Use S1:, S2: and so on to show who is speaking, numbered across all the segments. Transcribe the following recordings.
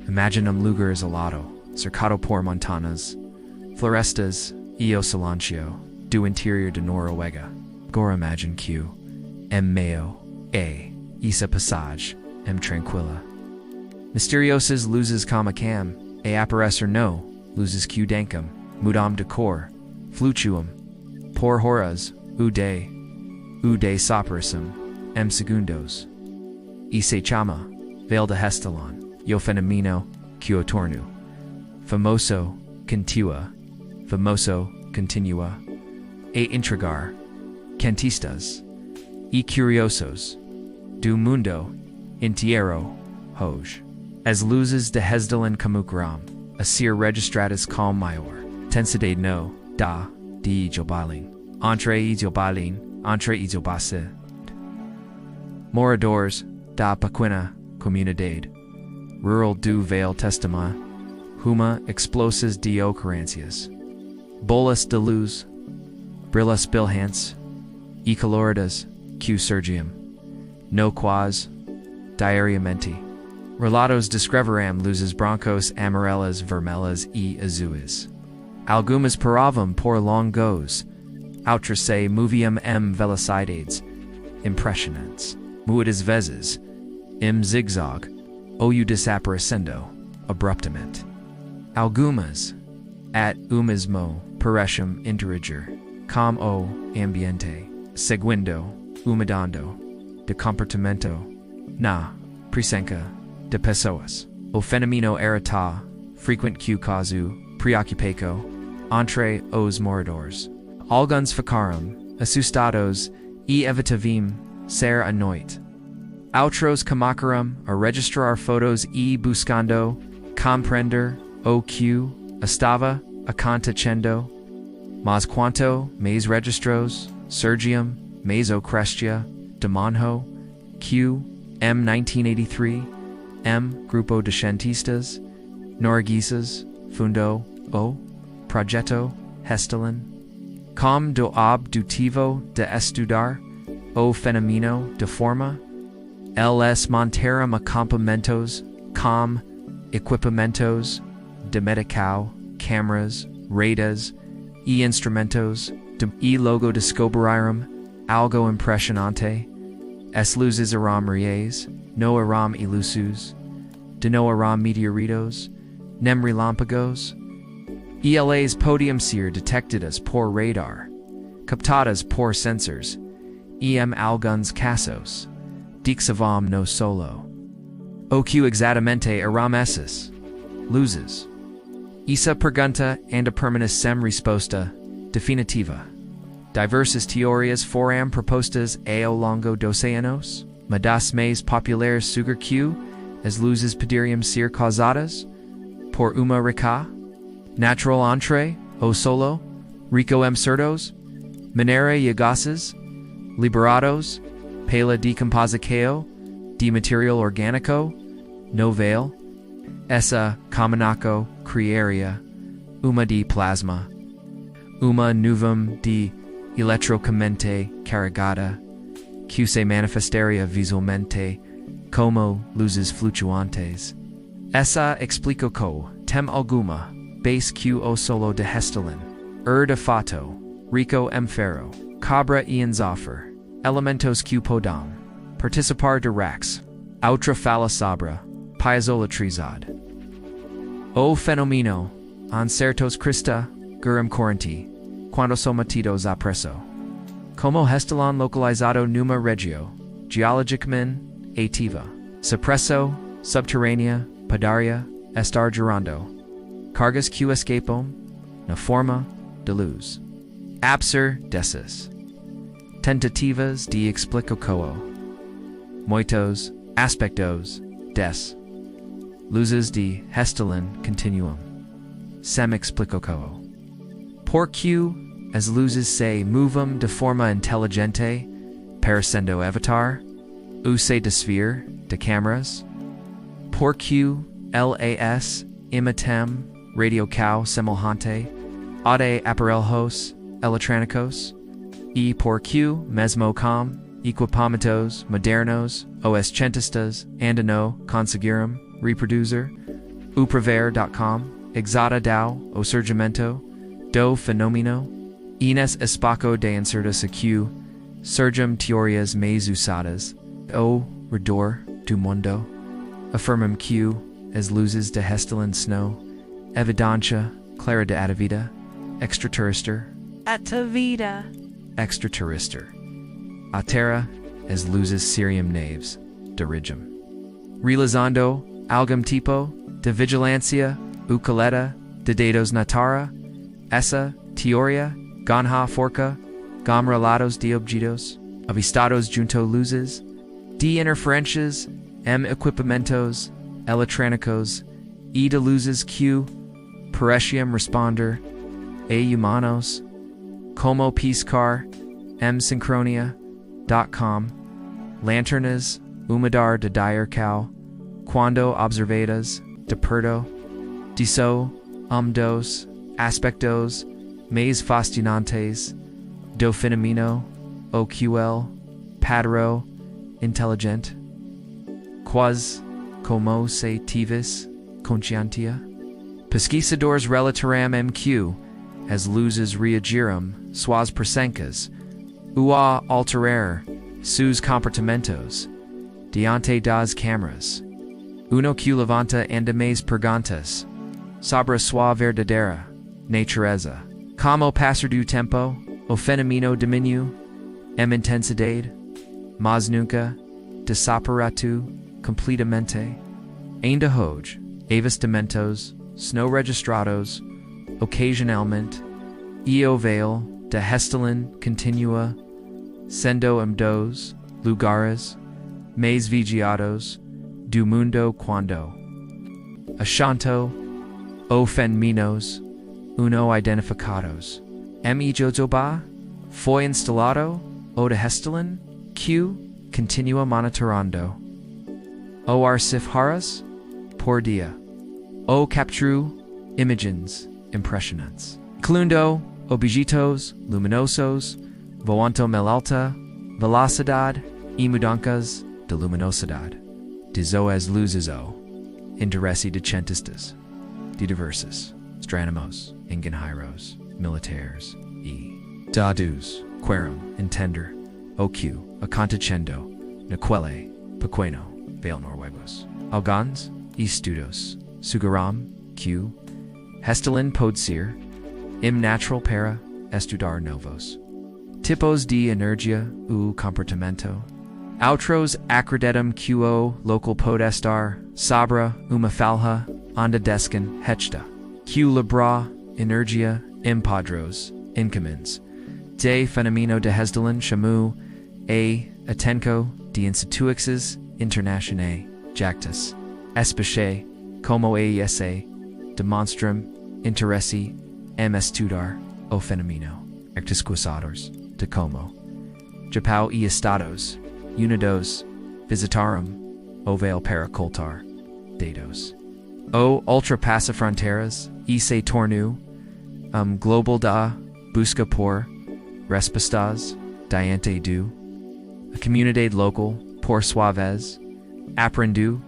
S1: imaginum lugar isolado, cercado por montanas, florestas e o silencio do interior de Noruega. Agora imagine que, em meio a essa passagem, tranquila, misteriosas luzes como cam, e aparecer no, luzes que dançam, mudam de cor, flutuam, por horas, o desaparecem, segundos. E se chama, vale de Hessdalen, o fenômeno que o torno. Famoso continua, e intrigar, cantistas, e curiosos, do mundo inteiro, hoje. As luzes de Hessdalen comugram, a ser registradas com maior intensidade no, de Hessdalen, entre você. Moradores da pequena comunidade rural do Vale testemunha uma explosas de ocorrências. Bolas de luz, brilhas brilhantes e coloridas que surgem, no quase, diariamente. Relatos descreverão luzes brancos, amarelas, vermelhas e azuis. Algumas paravam por longos, outras se moviam velocidades impressionantes. Muitas vezes, zigzag, ou desaparecendo, abruptamente. Algumas, at o mesmo, parecem interagir, com o ambiente, seguindo, mudando, de comportamento, na presença de pessoas. O fenômeno era tá, frequent que caso, preocupaco, entre os moradores. Alguns ficaram, assustados, e evitavam, ser à noite. Outros começaram a registrar fotos e buscando compreender o que estava acontecendo. Mas quanto mais registros surgiam, mais o crescia de manho que, em 1983, grupo de cientistas noruegueses fundou o Projeto Hessdalen, com do objetivo de estudar o fenômeno de forma. Eles montaram acampamentos com equipamentos de medical, câmeras, redes e instrumentos e logo descobriram algo impressionante. As luzes eram reais, não eram ilusos, de não eram meteoritos, nem relâmpagos, e elas podiam ser detectadas por radar, captadas por sensors, e em alguns casos, dixavam no solo. O que exatamente eram essas luzes? Essa pergunta anda permanece sem resposta definitiva. Diversas teorias foram propostas ao longo dos anos, mas das mais populares suger que as luzes poderiam ser causadas por uma rica natural entre o solo, rico em certos, minera e gases, liberados pela decomposição de material orgânico no vale. Essa combinação criaria uma de plasma, uma nuvem de eletricamente carregada, que se manifestaria visualmente como luzes flutuantes. Essa explica que, tem alguma, base que o solo de Hessdalen, de fato, rico em ferro, cobre e enxofre, elementos que podam participar de racks, outra fala sobre piezoelectricidade. O fenômeno, en certos crista, guram corrente, quando sometidos a presso. Como Hessdalen localizado numa regio, geologicamente ativa, suppresso, subterrânea, poderia estar gerando cargas que escapam na forma de luz. Apesar dessas tentativas de explicar como muitos aspectos des luzes de Hessdalen continuam sem explicar como. Por que as luzes se movam de forma inteligente, parecendo evitar o se desviar de câmeras? Por que las imitam radio cow semejante a de aparelhos eletrônicos? E por que mesmo com equipamentos modernos os cientistas ainda não conseguiram reproduzir uprever.com, exata dao, o surgimento, do fenômeno, ines espaco de incertas aqui, surgem teorias mais usadas, o redor do mundo, affirmam que as luzes de Hessdalen snow, evidência clara de atavida, extraterrestre,
S2: Atavida.
S1: extraterrestre, a terra as luzes Seriam naves, de regem. Realizando algum tipo de vigilância, ucaleta, de dados natara, essa teoria, ganha forca, gam relatos de objetos, avistados junto luzes, de interferências, equipamentos, eletrônicos, e de luzes que pareciam responder, humanos, como piscar, sincronia.com, lanternas, umidar de dire cal, quando observadas, de perto, disso, dos, aspectos, mais fascinantes, do fenômeno, oql, padro, inteligente, quas, como se tivis, conscientia, pesquisadores relataram MQ, as luzes reagiram, suas presencias, a alterar, sus comportamentos, diante das câmeras. Uno que levanta ainda mais perguntas, sobre sua verdadeira natureza. Como passar do tempo, o fenômeno diminui, intensidade, mas nunca, desapareceu completamente. Ainda hoje, avistamentos, snow registrados, ocasionalmente, e o vale de Hessdalen continua, sendo dos lugares mais vigiados do mundo quando achanto o fenômenos uno identificados. Jozoba foi instalado o de Hessdalen que continua monitorando o arcifharas por dia. O capturo imagens impressionantes. Incluindo objetos luminosos voando alta velocidade e mudanças de luminosidade. Dizo as luzes o interesse de cientistas, de diversos astronomos, engenheiros, militares e dados queram entender o que acontecendo naquele pequeno vale noruegos. Alguns estudos sugeram que Hessdalen pode ser natural para estudar novos tipos de energia ou comportamento. Outros acreditam que o local pode estar sobre uma falha onda desconhecida, que libera energia padrões incomuns. De fenômeno de Hessdalen chamou atenco de instituições internacionais jactas, especie como essa demonstram interesse estudar o fenômeno, exquisitos de como Japão e Estados Unidos visitaram o vale para ocultar dados. O ultrapassa fronteiras e se tornou global da busca por respostas diante do a comunidade local por sua vez aprendeu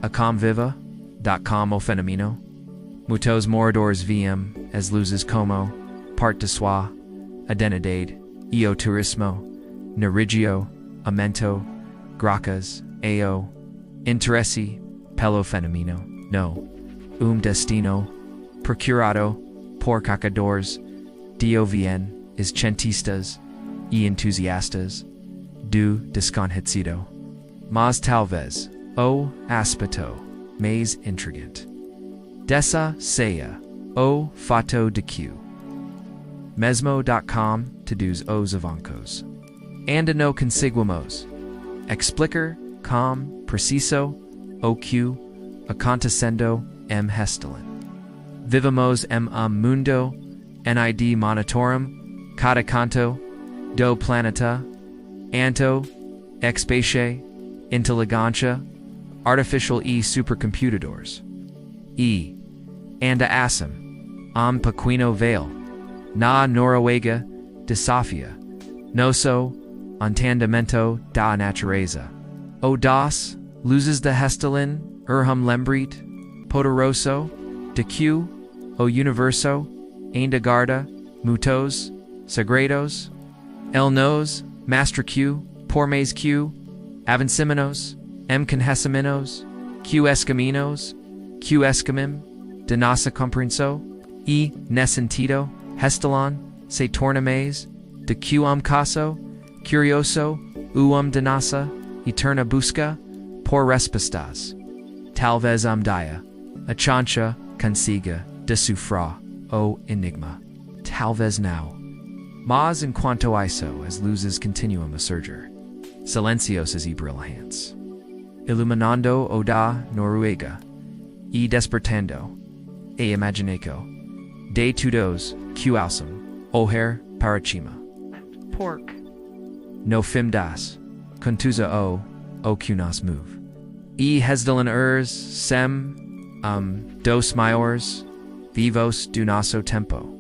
S1: a conviva.com o fenômeno. Muitos moradores viam as luzes como parte de sua identidade e o turismo na região aumentou graças ao interesse pelo fenômeno. No destino procurado por caçadores de OVN os cientistas e entusiastas do desconhecido. Mas talvez o aspecto mais intrigante dessa seja o fato de que mesmo.com todos os avancos ainda não conseguimos explicar com preciso o que acontecendo Hessdalen. Vivemos mundo nid monitorum cada canto do planeta anto especie inteligência artificial e supercomputadores e anda assam pequeno vale na Noruega desafia nosso entendimento da natureza. O das luzes de Hessdalen lembrete poderoso, de que, o universo, ainda guarda, muitos, segredos, el nos, master Q, por mais Q, avanciminos, conhecimentos, Q escaminos, Q escamim, de nossa compreensão, e, nesse sentido, Hessdalen, se torna mais, de que caso, curioso, de nossa, eterna busca, por respostas. Talvez dia, a chancha, consiga, descifrar, o enigma. Talvez não. Mas enquanto isso, as luzes continuam a surgir, silenciosas e brilhantes, iluminando o da Noruega, e despertando, a imaginaco, de todos, que alçam, olhar para cima. Pork. No fim das, contusa o que nos move. E Hessdalen sem, dos maiores, vivos do nosso tempo.